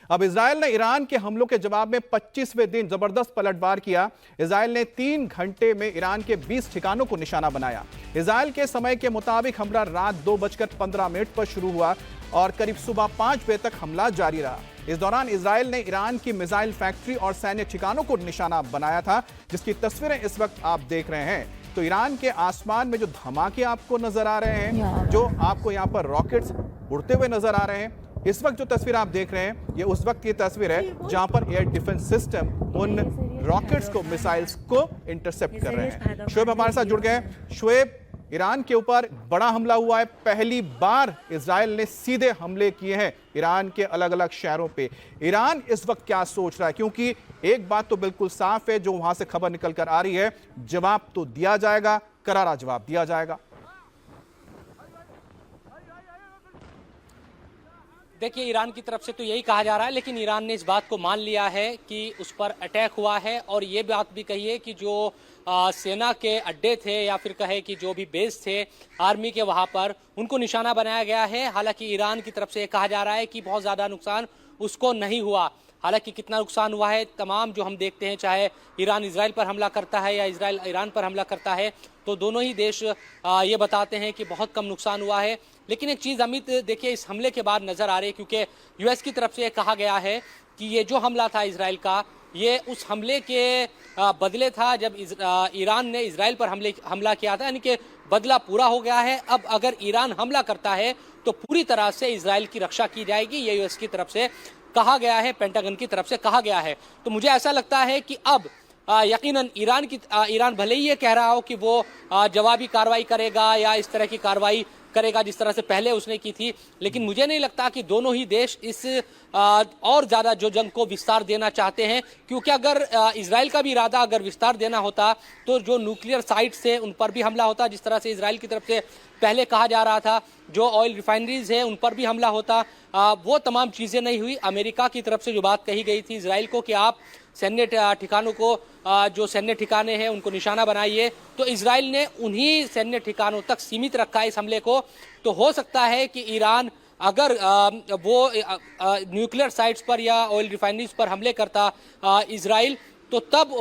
अब इजराइल ने ईरान के हमलों के जवाब में 25वें दिन जबरदस्त पलटवार किया। इजराइल ने 3 घंटे में ईरान के 20 ठिकानों को निशाना बनाया। इजराइल के समय के मुताबिक हमला रात 2:15 पर शुरू हुआ और करीब सुबह 5 बजे तक हमला जारी रहा। इस दौरान इजराइल ने ईरान की मिसाइल फैक्ट्री और सैन्य ठिकानों को निशाना बनाया था, जिसकी तस्वीरें इस वक्त आप देख रहे हैं। तो ईरान के आसमान में जो धमाके आपको नजर आ रहे हैं, जो आपको यहाँ पर रॉकेट्स उड़ते हुए नजर आ रहे हैं, इस वक्त जो तस्वीर आप देख रहे हैं, ये उस वक्त की तस्वीर है जहां पर एयर डिफेंस सिस्टम उन रॉकेट्स को, मिसाइल्स को इंटरसेप्ट कर रहे हैं। शोएब हमारे साथ जुड़ गए। शोएब, ईरान के ऊपर बड़ा हमला हुआ है। पहली बार इजराइल ने सीधे हमले किए हैं ईरान के अलग अलग शहरों पे। ईरान इस वक्त क्या सोच रहा है? क्योंकि एक बात तो बिल्कुल साफ है, जो वहां से खबर निकल कर आ रही है, जवाब तो दिया जाएगा, करारा जवाब दिया जाएगा। देखिए, ईरान की तरफ से तो यही कहा जा रहा है, लेकिन ईरान ने इस बात को मान लिया है कि उस पर अटैक हुआ है और ये बात भी कही है कि जो सेना के अड्डे थे या फिर कहे कि जो भी बेस थे आर्मी के, वहां पर उनको निशाना बनाया गया है। हालांकि ईरान की तरफ से कहा जा रहा है कि बहुत ज़्यादा नुकसान उसको नहीं हुआ। हालांकि कितना नुकसान हुआ है, तमाम जो हम देखते हैं, चाहे ईरान इजराइल पर हमला करता है या इजराइल ईरान पर हमला करता है, तो दोनों ही देश ये बताते हैं कि बहुत कम नुकसान हुआ है। लेकिन एक चीज़ अमित, देखिए, इस हमले के बाद नज़र आ रही है, क्योंकि यूएस की तरफ से कहा गया है कि ये जो हमला था इजराइल का, ये उस हमले के बदले था जब ईरान ने इजराइल पर हमला किया था, यानी कि बदला पूरा हो गया है। अब अगर ईरान हमला करता है तो पूरी तरह से इजराइल की रक्षा की जाएगी, ये यूएस की तरफ से कहा गया है, पेंटागन की तरफ से कहा गया है। तो मुझे ऐसा लगता है कि अब यकीनन ईरान भले ही ये कह रहा हो कि वो जवाबी कार्रवाई करेगा या इस तरह की कार्रवाई करेगा जिस तरह से पहले उसने की थी, लेकिन मुझे नहीं लगता कि दोनों ही देश इस और ज़्यादा जो जंग को विस्तार देना चाहते हैं। क्योंकि अगर इजराइल का भी इरादा अगर विस्तार देना होता तो जो न्यूक्लियर साइट्स है उन पर भी हमला होता, जिस तरह से इजराइल की तरफ से पहले कहा जा रहा था। जो ऑयल रिफाइनरीज है उन पर भी हमला होता। वो तमाम चीज़ें नहीं हुई। अमेरिका की तरफ से जो बात कही गई थी इजराइल को कि आप सैन्य ठिकानों को, जो सैन्य ठिकाने हैं उनको निशाना बनाइए, तो इजराइल ने उन्हीं सैन्य ठिकानों तक सीमित रखा है इस हमले को। तो हो सकता है कि ईरान अगर वो न्यूक्लियर साइट्स पर या ऑयल रिफाइनरीज पर हमले करता इजराइल, तो तब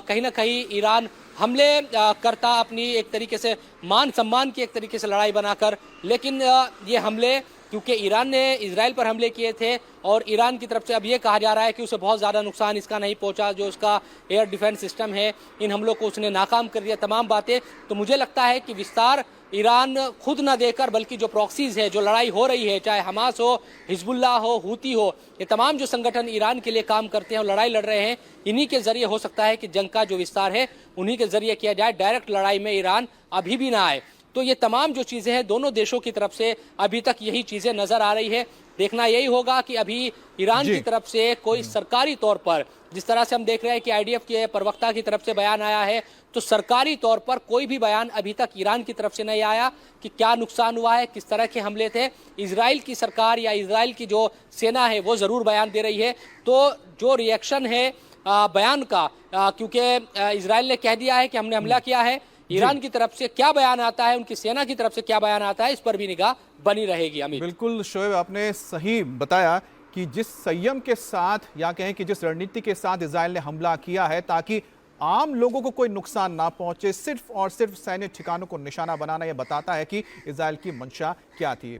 कहीं ना कहीं ईरान हमले करता अपनी एक तरीके से मान सम्मान की एक तरीके से लड़ाई बनाकर। लेकिन ये हमले, क्योंकि ईरान ने इजराइल पर हमले किए थे और ईरान की तरफ से अब ये कहा जा रहा है कि उसे बहुत ज़्यादा नुकसान इसका नहीं पहुंचा, जो उसका एयर डिफेंस सिस्टम है इन हमलों को उसने नाकाम कर दिया, तमाम बातें। तो मुझे लगता है कि विस्तार ईरान खुद न देकर, बल्कि जो प्रॉक्सीज है, जो लड़ाई हो रही है, चाहे हमास हो, हिजबुल्लाह हो, हूती हो, ये तमाम जो संगठन ईरान के लिए काम करते हैं और लड़ाई लड़ रहे हैं, इन्हीं के जरिए हो सकता है कि जंग का जो विस्तार है उन्हीं के जरिए किया जाए। डायरेक्ट लड़ाई में ईरान अभी भी ना आए। तो ये तमाम जो चीज़ें हैं दोनों देशों की तरफ से अभी तक यही चीज़ें नज़र आ रही है। देखना यही होगा कि अभी ईरान की तरफ से कोई सरकारी तौर पर, जिस तरह से हम देख रहे हैं कि आईडीएफ के प्रवक्ता की तरफ से बयान आया है, तो सरकारी तौर पर कोई भी बयान अभी तक ईरान की तरफ से नहीं आया कि क्या नुकसान हुआ है, किस तरह के हमले थे। इजराइल की सरकार या इजराइल की जो सेना है वो ज़रूर बयान दे रही है। तो जो रिएक्शन है बयान का, क्योंकि इजराइल ने कह दिया है कि हमने हमला किया है, ईरान की तरफ से क्या बयान आता है, उनकी सेना की तरफ से क्या बयान आता है, इस पर भी निगाह बनी रहेगी। अमित, बिल्कुल शोएब, आपने सही बताया कि जिस संयम के साथ या कहें कि जिस रणनीति के साथ इजराइल ने हमला किया है ताकि आम लोगों को कोई नुकसान ना पहुंचे, सिर्फ और सिर्फ सैन्य ठिकानों को निशाना बनाना, यह बताता है कि इजराइल की मंशा क्या थी।